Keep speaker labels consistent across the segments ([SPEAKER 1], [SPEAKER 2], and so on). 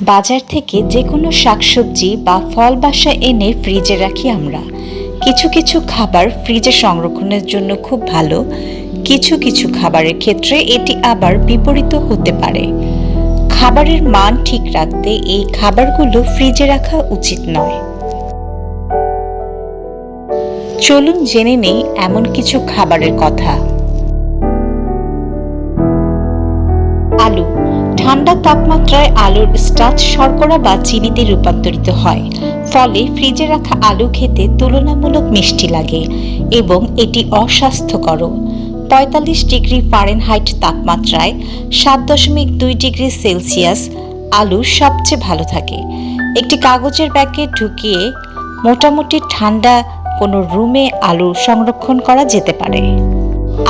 [SPEAKER 1] বাজার থেকে যে কোনো শাকসবজি বা ফল বাসায় এনে ফ্রিজে রাখি আমরা। কিছু কিছু খাবার ফ্রিজে সংরক্ষণের জন্য খুব ভালো, কিছু কিছু খাবারের ক্ষেত্রে এটি আবার বিপরীত হতে পারে। খাবারের মান ঠিক রাখতে এই খাবারগুলো ফ্রিজে রাখা উচিত নয়। চলুন জেনে নেই এমন কিছু খাবারের কথা। আলু। ঠান্ডা তাপমাত্রায় আলুর স্টার্চ শর্করা বা চিনিতে রূপান্তরিত হয়, ফলে ফ্রিজে রাখা আলু খেতে তুলনামূলক মিষ্টি লাগে এবং এটি অস্বাস্থ্যকর। ৪৫ ডিগ্রি ফারেনহাইট তাপমাত্রায় ৭.২ ডিগ্রি সেলসিয়াস আলু সবচেয়ে ভালো থাকে। একটি কাগজের ব্যাগে ঢুকিয়ে মোটামুটি ঠান্ডা কোনো রুমে আলু সংরক্ষণ করা যেতে পারে।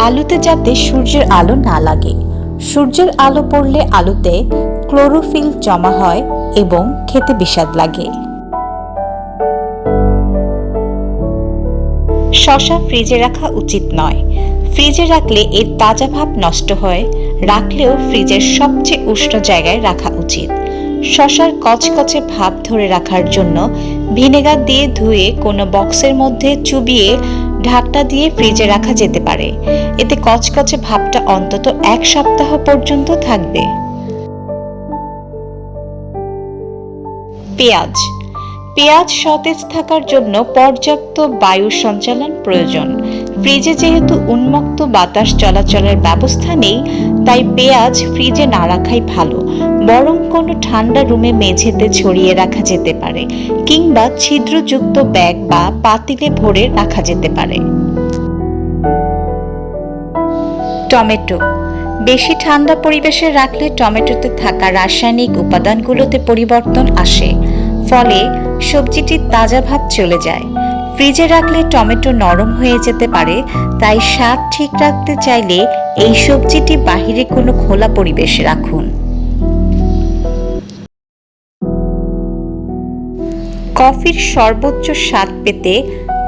[SPEAKER 1] আলুতে যাতে সূর্যের আলো না লাগে। সূর্যের আলো পড়লে আলুতে ক্লোরোফিল জমা হয় এবং খেতে বিস্বাদ লাগে। শসা ফ্রিজে রাখা উচিত নয়। ফ্রিজে রাখলে এর তাজা ভাব নষ্ট হয়, রাখলেও ফ্রিজের সবচেয়ে উষ্ণ জায়গায় রাখা উচিত। শসার কচকচে ভাব ধরে রাখার জন্য ভিনেগার দিয়ে ধুয়ে কোনো বক্সের মধ্যে চুবিয়ে ঢাকনা দিয়ে ফ্রিজে রাখা যেতে পারে। এতে কচকচে ভাবটা অন্তত ১ সপ্তাহ পর্যন্ত থাকবে। পেঁয়াজ। পেঁয়াজ সতেজ থাকার জন্য পর্যাপ্ত বায়ু সঞ্চালন প্রয়োজন। ফ্রিজে যেহেতু উন্মুক্ত বাতাস চলাচলের ব্যবস্থা নেই, তাই পেঁয়াজ ফ্রিজে না রাখাই ভালো, বরং কোনো ঠান্ডা রুমে মেঝেতে ছড়িয়ে রাখা যেতে পারে কিংবা ছিদ্রযুক্ত ব্যাগ বা পাতিলে ভরে রাখা যেতে পারে। টমেটো। বেশি ঠান্ডা পরিবেশে রাখলে টমেটোতে থাকা রাসায়নিক উপাদানগুলোতে পরিবর্তন আসে, ফলে সবজিটির তাজা ভাব চলে যায়। ফ্রিজে রাখলে টমেটো নরম হয়ে যেতে পারে, তাই স্বাদ ঠিক রাখতে চাইলে এই সবজিটি বাহিরে কোনো খোলা পরিবেশে রাখুন। কফির সর্বোচ্চ স্বাদ পেতে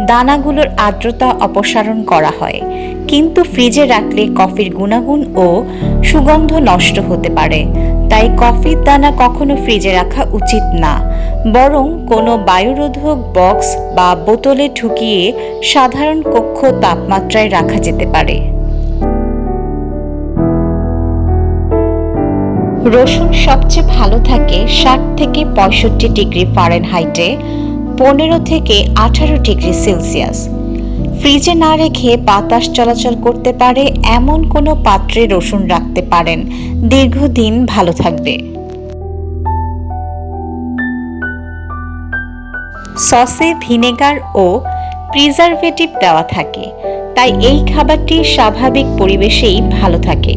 [SPEAKER 1] দানাগুলোর আর্দ্রতা অপসারণ করা হয়, কিন্তু ফ্রিজে রাখলে কফির গুণাগুণ ও সুগন্ধ নষ্ট হতে পারে। তাই কফির দানা কখনো ফ্রিজে রাখা উচিত না, বরং কোনো বায়ুরোধক বক্স বা বোতলে ঢুকিয়ে সাধারণ কক্ষ তাপমাত্রায় রাখা যেতে পারে। রসুন সবচেয়ে ভালো থাকে ৬০ থেকে ৬৫ ডিগ্রি ফারেনহাইটে ১৫ থেকে ১৮ ডিগ্রি সেলসিয়াস। ফ্রিজে না রেখে বাতাস চলাচল করতে পারে এমন কোনো পাত্রে রসুন রাখতে পারেন, দীর্ঘদিন ভালো থাকবে। সসে ভিনেগার ও প্রিজারভেটিভ দেওয়া থাকে, তাই এই খাবারটি স্বাভাবিক পরিবেশেই ভালো থাকে।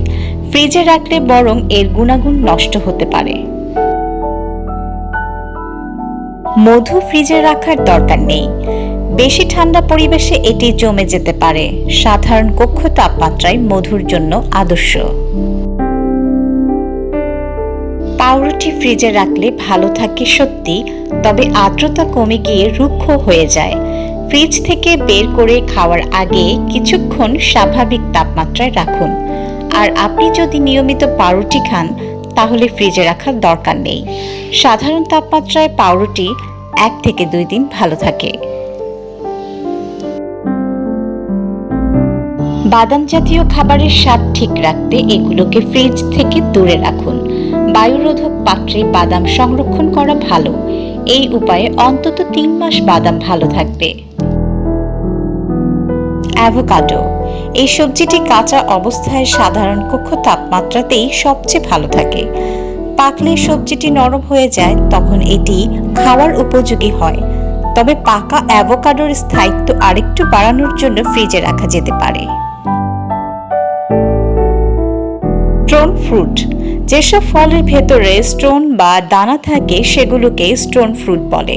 [SPEAKER 1] ফ্রিজে রাখলে বরং এর গুণাগুণ নষ্ট হতে পারে। মধু ফ্রিজে রাখার দরকার নেই। বেশি ঠান্ডা পরিবেশে এটি জমে যেতে পারে। সাধারণ কক্ষ তাপমাত্রায় মধুর জন্য আদর্শ। পাউরুটি ফ্রিজে রাখলে ভালো থাকে সত্যি, তবে আর্দ্রতা কমে গিয়ে রুক্ষ হয়ে যায়। ফ্রিজ থেকে বের করে খাওয়ার আগে কিছুক্ষণ স্বাভাবিক তাপমাত্রায় রাখুন। আর আপনি যদি নিয়মিত পাউরুটি খান, তাহলে ফ্রিজে রাখার দরকার নেই। সাধারণ তাপমাত্রায় পাউরুটি ১ থেকে ২ দিন ভালো থাকে। বাদাম জাতীয় খাবারের স্বাদ ঠিক রাখতে এগুলোকে ফ্রিজ থেকে দূরে রাখুন। বায়ুরোধক পাত্রে বাদাম সংরক্ষণ করা ভালো। এই উপায়ে অন্তত ৩ মাস বাদাম ভালো থাকবে। অ্যাভোকাডো। এই সবজিটি কাঁচা অবস্থায় সাধারণ কক্ষ তাপমাত্রাতেই সবচেয়ে ভালো থাকে। পাকলে সবজিটি নরম হয়ে যায়, তখন এটি খাওয়ার উপযোগী হয়। তবে পাকা অ্যাভোকাডোর স্থায়িত্ব আরেকটু বাড়ানোর জন্য ফ্রিজে রাখা যেতে পারে। Stone fruit. যেসব ফলের ভেতরে স্টোন বা দানা থাকে সেগুলোকে স্টোন ফ্রুট বলে,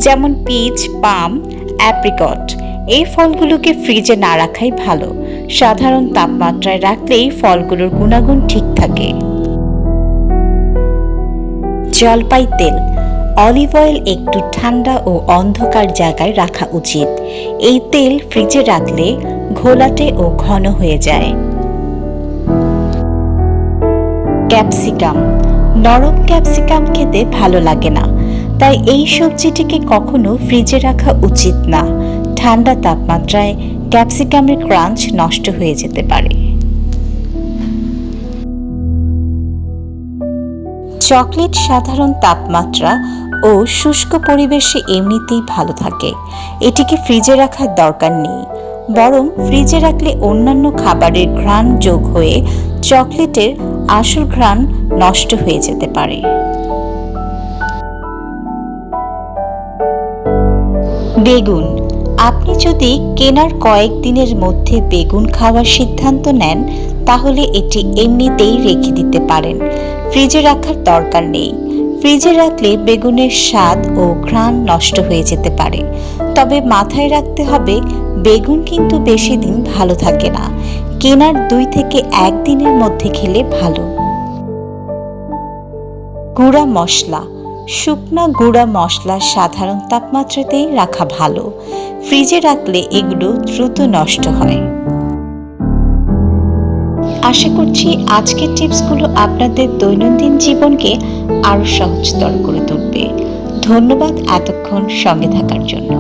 [SPEAKER 1] যেমন পিচ, পাম, অ্যাপ্রিকট। এই ফলগুলোকে ফ্রিজে না রাখাই ভালো। সাধারণ তাপমাত্রায় রাখলেই ফলগুলোর গুণাগুণ ঠিক থাকে। জলপাই তেল। অলিভ অয়েল একটু ঠান্ডা ও অন্ধকার জায়গায় রাখা উচিত। এই তেল ফ্রিজে রাখলে ঘোলাটে ও ঘন হয়ে যায়। ক্যাপসিকাম। নরম ক্যাপসিকাম খেতে ভালো লাগে না, তাই এই সবজিটিকে কখনো ফ্রিজে রাখা উচিত না। ঠান্ডা তাপমাত্রায় ক্যাপসিকামের ক্রাঞ্চ নষ্ট হয়ে যেতে পারে। চকলেট সাধারণ তাপমাত্রা ও শুষ্ক পরিবেশে এমনিতেই ভালো থাকে, এটিকে ফ্রিজে রাখার দরকার নেই। বরং ফ্রিজে রাখলে অন্যান্য খাবারের ঘ্রাণ যোগ হয়ে চকলেটের আসল ঘ্রাণ নষ্ট হয়ে যেতে পারে। বেগুন। আপনি যদি কেনার কয়েকদিনের মধ্যে বেগুন খাওয়ার সিদ্ধান্ত নেন, তাহলে এটি এমনিতেই রেখে দিতে পারেন, ফ্রিজে রাখার দরকার নেই। ফ্রিজে রাখলে বেগুনের স্বাদ ও ঘ্রাণ নষ্ট হয়ে যেতে পারে। তবে মাথায় রাখতে হবে, বেগুন কিন্তু বেশি দিন ভালো থাকে না। কেনার 2 থেকে 1 দিনের মধ্যে খেলে ভালো। গুঁড়া মশলা। শুকনা গুঁড়া মশলা সাধারণ তাপমাত্রাতেই রাখা ভালো, ফ্রিজে রাখলে এগুলো দ্রুত নষ্ট হয়। আশা করছি আজকের টিপসগুলো আপনাদের দৈনন্দিন জীবনকে আরো সহজতর করে তুলবে। ধন্যবাদ এতক্ষণ সঙ্গে থাকার জন্য।